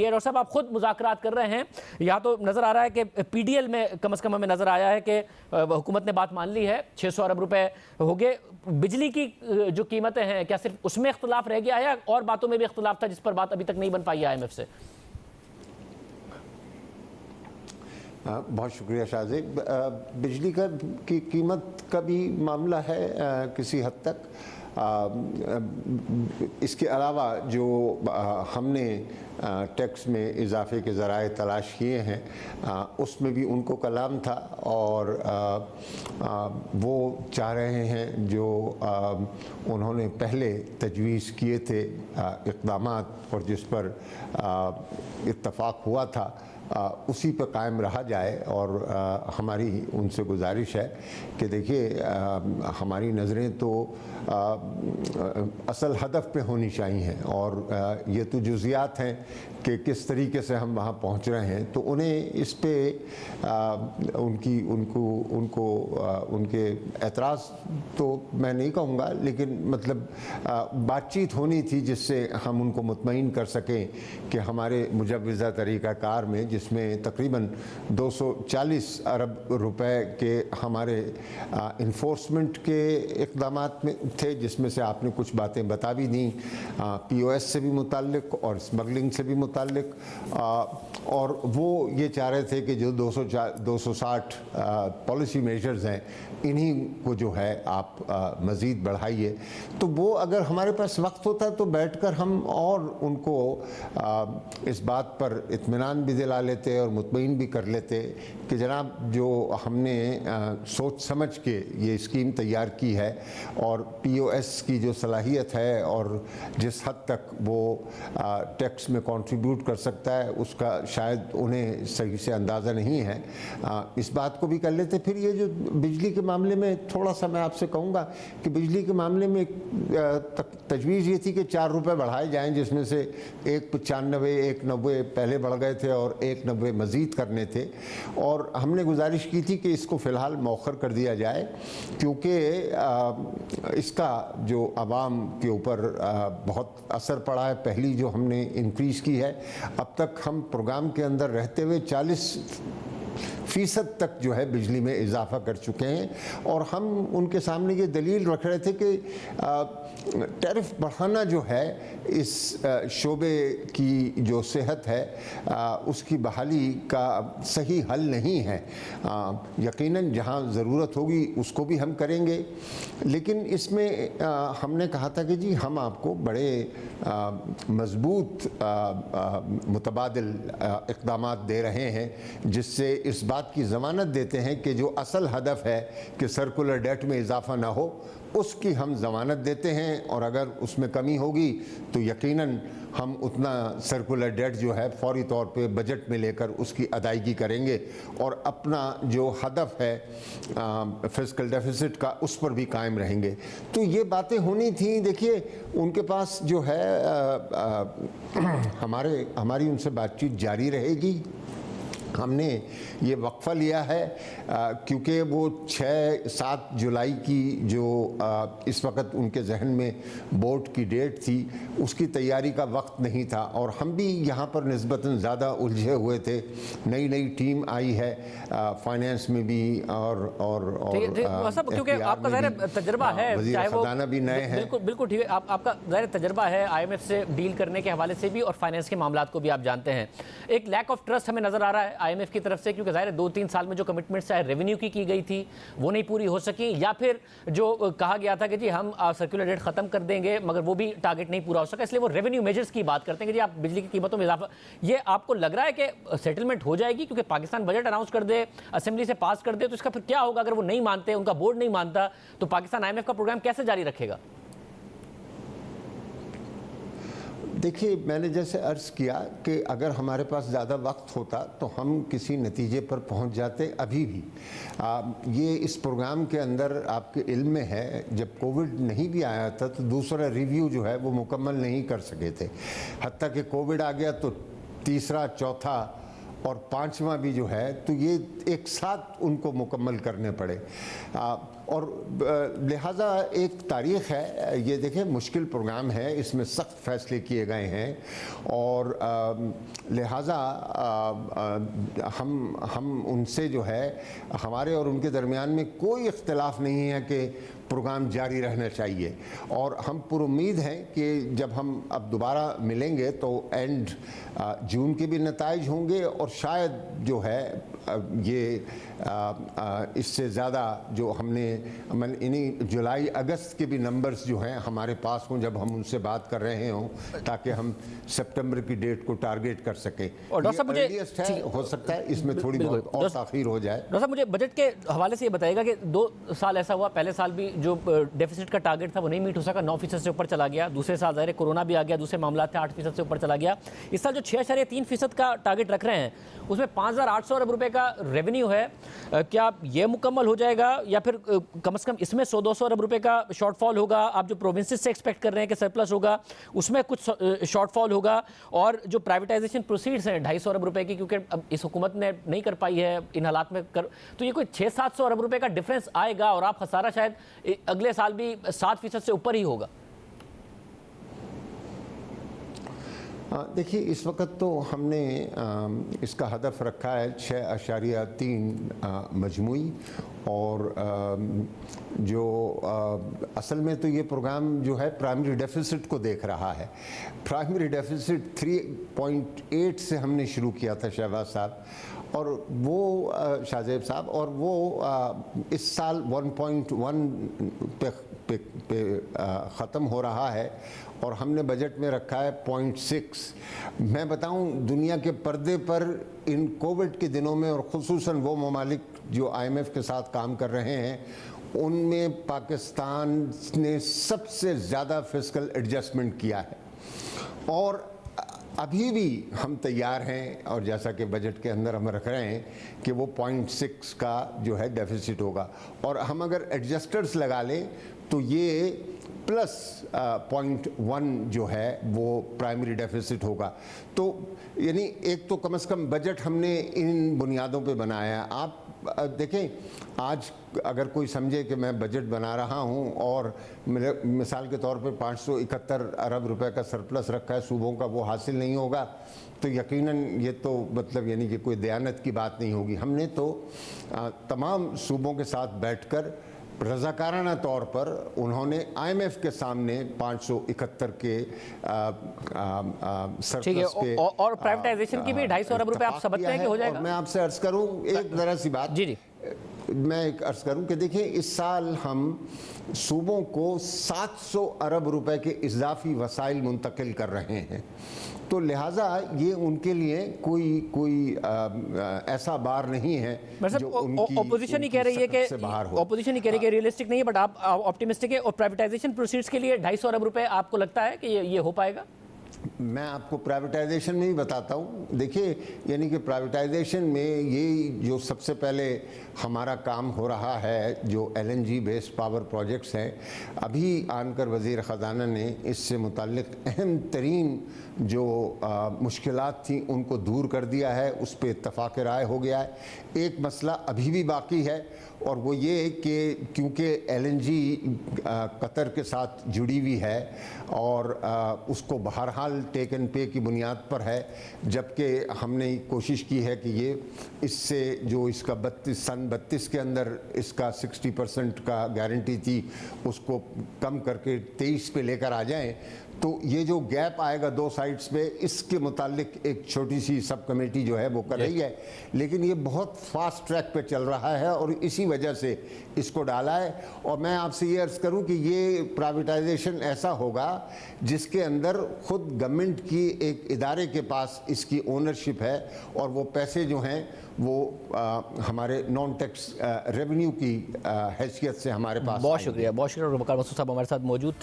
Doctor صاحب آپ خود مذاکرات کر رہے ہیں، یا تو نظر آ رہا ہے کہ پی ڈی ایل میں کم از کم ہمیں نظر آیا ہے کہ حکومت نے بات مان لی ہے، 600 ارب روپے ہو گئے. بجلی کی جو قیمتیں ہیں کیا صرف اس میں اختلاف رہ گیا ہے یا اور باتوں میں بھی اختلاف تھا جس پر بات ابھی تک نہیں بن پائی ہے IMF سے؟ بہت شکریہ شاہزے. بجلی کی قیمت کا بھی معاملہ ہے کسی حد تک. اس کے علاوہ جو ہم نے ٹیکس میں اضافے کے ذرائع تلاش کیے ہیں اس میں بھی ان کو کلام تھا، اور وہ چاہ رہے ہیں جو انہوں نے پہلے تجویز کیے تھے اقدامات اور جس پر اتفاق ہوا تھا اسی پہ قائم رہا جائے. اور ہماری ان سے گزارش ہے کہ دیکھیے ہماری نظریں تو اصل ہدف پہ ہونی چاہیے، اور یہ تو جزیات ہیں کہ کس طریقے سے ہم وہاں پہنچ رہے ہیں، تو انہیں اس پہ ان کے اعتراض تو میں نہیں کہوں گا، لیکن مطلب بات چیت ہونی تھی جس سے ہم ان کو مطمئن کر سکیں کہ ہمارے مجوزہ طریقہ کار میں، جس میں تقریباً 240 ارب روپے کے ہمارے انفورسمنٹ کے اقدامات میں تھے، جس میں سے آپ نے کچھ باتیں بتا بھی دیں، POS سے بھی متعلق اور اسمگلنگ سے بھی متعلق، اور وہ یہ چاہ رہے تھے کہ جو 260 پالیسی میجرز ہیں انہی کو جو ہے آپ مزید بڑھائیے. تو وہ اگر ہمارے پاس وقت ہوتا تو بیٹھ کر ہم اور ان کو اس بات پر اطمینان بھی دلا لیتے اور مطمئن بھی کر لیتے کہ جناب جو ہم نے سوچ سمجھ کے یہ اسکیم تیار کی ہے، اور POS کی جو صلاحیت ہے اور جس حد تک وہ ٹیکس میں کنٹریبیوٹ کر سکتا ہے اس کا شاید انہیں صحیح سے اندازہ نہیں ہے، اس بات کو بھی کر لیتے. پھر یہ جو بجلی کے معاملے میں تھوڑا سا میں آپ سے کہوں گا کہ بجلی کے معاملے میں تجویز یہ تھی کہ 4 روپے بڑھائے جائیں، جس میں سے 1.95 1.90 پہلے بڑھ گئے تھے اور 1.90 مزید کرنے تھے، اور ہم نے گزارش کی تھی کہ اس کو فی الحال مؤخر کر دیا جائے، کیونکہ اس کا جو عوام کے اوپر بہت اثر پڑا ہے. پہلی جو ہم نے انکریز کی ہے، اب تک ہم پروگرام کے اندر رہتے ہوئے 40% تک جو ہے بجلی میں اضافہ کر چکے ہیں، اور ہم ان کے سامنے یہ دلیل رکھ رہے تھے کہ ٹیرف بڑھانا جو ہے اس شعبے کی جو صحت ہے اس کی بحالی کا صحیح حل نہیں ہے. یقیناً جہاں ضرورت ہوگی اس کو بھی ہم کریں گے، لیکن اس میں ہم نے کہا تھا کہ جی ہم آپ کو بڑے مضبوط متبادل اقدامات دے رہے ہیں جس سے اس بات کی ضمانت دیتے ہیں کہ جو اصل ہدف ہے کہ سرکولر ڈیٹ میں اضافہ نہ ہو اس کی ہم ضمانت دیتے ہیں، اور اگر اس میں کمی ہوگی تو یقیناً ہم اتنا سرکولر ڈیٹ جو ہے فوری طور پہ بجٹ میں لے کر اس کی ادائیگی کریں گے، اور اپنا جو ہدف ہے فسکل ڈیفیسٹ کا اس پر بھی قائم رہیں گے. تو یہ باتیں ہونی تھیں. دیکھیے ان کے پاس جو ہے ہماری ان سے بات چیت جاری رہے گی. ہم نے یہ وقفہ لیا ہے کیونکہ وہ 6-7 جولائی کی جو اس وقت ان کے ذہن میں بورڈ کی ڈیٹ تھی اس کی تیاری کا وقت نہیں تھا، اور ہم بھی یہاں پر نسبتاً زیادہ الجھے ہوئے تھے. نئی ٹیم آئی ہے فائنینس میں بھی اور کیونکہ آپ کا ظاہر تجربہ ہے، وزیر خزانہ بھی نئے ہیں. بالکل ٹھیک ہے، آپ کا ظاہر تجربہ ہے IMF سے ڈیل کرنے کے حوالے سے بھی اور فائنینس کے معاملات کو بھی آپ جانتے ہیں. ایک لیک آف ٹرسٹ ہمیں نظر آ رہا ہے IMF کی طرف سے، کیونکہ ظاہر 2-3 سال میں جو کمٹمنٹس چاہے ریونیو کی گئی تھی وہ نہیں پوری ہو سکی، یا پھر جو کہا گیا تھا کہ جی ہم سرکولر ڈیٹ ختم کر دیں گے مگر وہ بھی ٹارگٹ نہیں پورا ہو سکا، اس لیے وہ ریونیو میجرز کی بات کرتے ہیں کہ جی آپ بجلی کی قیمتوں میں اضافہ. یہ آپ کو لگ رہا ہے کہ سیٹلمنٹ ہو جائے گی کیونکہ پاکستان بجٹ اناؤنس کر دے، اسمبلی سے پاس کر دے، تو اس کا پھر کیا ہوگا اگر وہ نہیں مانتے، ان کا بورڈ نہیں مانتا تو پاکستان IMF کا پروگرام کیسے جاری رکھے گا؟ دیکھیے میں نے جیسے عرض کیا کہ اگر ہمارے پاس زیادہ وقت ہوتا تو ہم کسی نتیجے پر پہنچ جاتے. ابھی بھی یہ اس پروگرام کے اندر آپ کے علم میں ہے جب کووڈ نہیں بھی آیا تھا تو دوسرا ریویو جو ہے وہ مکمل نہیں کر سکے تھے، حتیٰ کہ کووڈ آ گیا تو تیسرا، چوتھا اور 5واں بھی جو ہے تو یہ ایک ساتھ ان کو مکمل کرنے پڑے. اور لہٰذا ایک تاریخ ہے، یہ دیکھیں مشکل پروگرام ہے، اس میں سخت فیصلے کیے گئے ہیں، اور لہٰذا ہم ان سے جو ہے ہمارے اور ان کے درمیان میں کوئی اختلاف نہیں ہے کہ پروگرام جاری رہنا چاہیے، اور ہم پر امید ہیں کہ جب ہم اب دوبارہ ملیں گے تو اینڈ جون کے بھی نتائج ہوں گے، اور شاید جو ہے یہ اس سے زیادہ جو ہم نے انہیں جولائی اگست کے بھی نمبرز جو ہیں ہمارے پاس ہوں جب ہم ان سے بات کر رہے ہوں، تاکہ ہم سپٹمبر کی ڈیٹ کو ٹارگیٹ کر سکیں۔ اور ڈاکٹر صاحب ارلیسٹ ہے، ہو سکتا ہے اس میں تھوڑی بہت اور تاخیر ہو جائے۔ ڈاکٹر صاحب مجھے بجٹ کے حوالے سے یہ بتائیے گا کہ 2 سال ایسا ہوا، پہلے سال بھی جو ڈیفیسٹ کا ٹارگیٹ تھا وہ نہیں میٹ ہو سکا، 9% سے اوپر چلا گیا، دوسرے سال ظاہر کورونا بھی آ گیا، دوسرے معاملات تھے 8% سے اوپر چلا گیا۔ اس سال جو 6.3% کا ٹارگیٹ رکھ رہے ہیں اس میں 5,800 ارب روپے کا ریونیو ہے، کیا یہ مکمل ہو جائے گا یا پھر کم از کم اس میں 100-200 ارب روپے کا شارٹ فال ہوگا؟ آپ جو پروونسز سے ایکسپیکٹ کر رہے ہیں کہ سرپلس ہوگا اس میں کچھ شارٹ فال ہوگا، اور جو پرائیویٹائزیشن پروسیڈز ہیں 250 ارب روپے کی، کیونکہ اب اس حکومت نے نہیں کر پائی ہے ان حالات میں تو یہ کوئی 600-700 ارب روپے کا ڈفرینس آئے گا، اور آپ خسارہ شاید اگلے سال بھی 7% سے اوپر ہی ہوگا۔ دیکھیے اس وقت تو ہم نے اس کا ہدف رکھا ہے 6.3 مجموعی، اور جو اصل میں تو یہ پروگرام جو ہے پرائمری ڈیفیسٹ کو دیکھ رہا ہے۔ پرائمری ڈیفیسٹ 3.8 سے ہم نے شروع کیا تھا شہباز صاحب، اور وہ شاہ زیب صاحب، اور وہ اس سال 1.1 پہ ختم ہو رہا ہے، اور ہم نے بجٹ میں رکھا ہے 0.6۔ میں بتاؤں دنیا کے پردے پر ان کووڈ کے دنوں میں، اور خصوصاً وہ ممالک جو IMF کے ساتھ کام کر رہے ہیں، ان میں پاکستان نے سب سے زیادہ فسکل ایڈجسٹمنٹ کیا ہے، اور ابھی بھی ہم تیار ہیں، اور جیسا کہ بجٹ کے اندر ہم رکھ رہے ہیں کہ وہ 0.6 کا جو ہے ڈیفیسٹ ہوگا، اور ہم اگر ایڈجسٹرز لگا لیں تو یہ پلس 0.1 جو ہے وہ پرائمری ڈیفیسٹ ہوگا۔ تو یعنی ایک تو کم از کم بجٹ ہم نے ان بنیادوں پہ بنایا ہے۔ آپ دیکھیں آج اگر کوئی سمجھے کہ میں بجٹ بنا رہا ہوں اور مثال کے طور پہ 571 ارب روپے کا سرپلس رکھا ہے صوبوں کا، وہ حاصل نہیں ہوگا تو یقیناً یہ تو مطلب یعنی کہ کوئی دیانت کی بات نہیں ہوگی۔ ہم نے تو تمام صوبوں کے ساتھ بیٹھ کر رضاکارانہ طور پر انہوں نے IMF کے سامنے 571 کے سرپلس پہ، اور پرائیویٹائزیشن کی بھی 250 ارب روپے آپ سمجھتے ہیں کہ ہو جائے گا؟ اور میں آپ سے عرض کروں ایک ذرا سی بات، میں ایک عرض کروں کہ دیکھیں اس سال ہم صوبوں کو 700 ارب روپے کے اضافی وسائل منتقل کر رہے ہیں، تو لہٰذا یہ ان کے لیے کوئی ایسا بار نہیں ہے جو ان کی اپوزیشن ہی کہہ رہی ہے کہ اپوزیشن ہی کہہ رہی ہے کہ ریئلسٹک نہیں ہے، بٹ آپ آپٹیمسٹک ہے، اور پرائیویٹائزیشن پروسیڈز کے لیے 250 ارب روپے آپ کو لگتا ہے کہ یہ ہو پائے گا؟ میں آپ کو پرائیویٹائزیشن میں ہی بتاتا ہوں۔ دیکھیے یعنی کہ پرائیویٹائزیشن میں یہ جو سب سے پہلے ہمارا کام ہو رہا ہے جو LNG بیسڈ پاور پروجیکٹس ہیں، ابھی آن کر وزیر خزانہ نے اس سے متعلق اہم ترین جو مشکلات تھیں ان کو دور کر دیا ہے، اس پہ اتفاق رائے ہو گیا ہے۔ ایک مسئلہ ابھی بھی باقی ہے، اور وہ یہ کہ کیونکہ LNG قطر کے ساتھ جڑی ہوئی ہے اور اس کو بہرحال ٹیک اینڈ پے کی بنیاد پر ہے، جبکہ ہم نے کوشش کی ہے کہ یہ اس سے جو اس کا 32 کے اندر اس کا 60% کا گارنٹی تھی اس کو کم کر کے 23 پہ لے کر آ جائیں، تو یہ جو گیپ آئے گا 2 سائٹس پہ، اس کے متعلق ایک چھوٹی سی سب کمیٹی جو ہے وہ کر رہی ہے، لیکن یہ بہت فاسٹ ٹریک پہ چل رہا ہے اور اسی وجہ سے اس کو ڈالا ہے۔ اور میں آپ سے یہ عرض کروں کہ یہ پرائیویٹائزیشن ایسا ہوگا جس کے اندر خود گورنمنٹ کی ایک ادارے کے پاس اس کی اونرشپ ہے، اور وہ پیسے جو ہیں وہ ہمارے نان ٹیکس ریونیو کی حیثیت سے ہمارے پاس۔ بہت شکریہ، بہت شکریہ۔ وقار مسعود صاحب ہمارے ساتھ موجود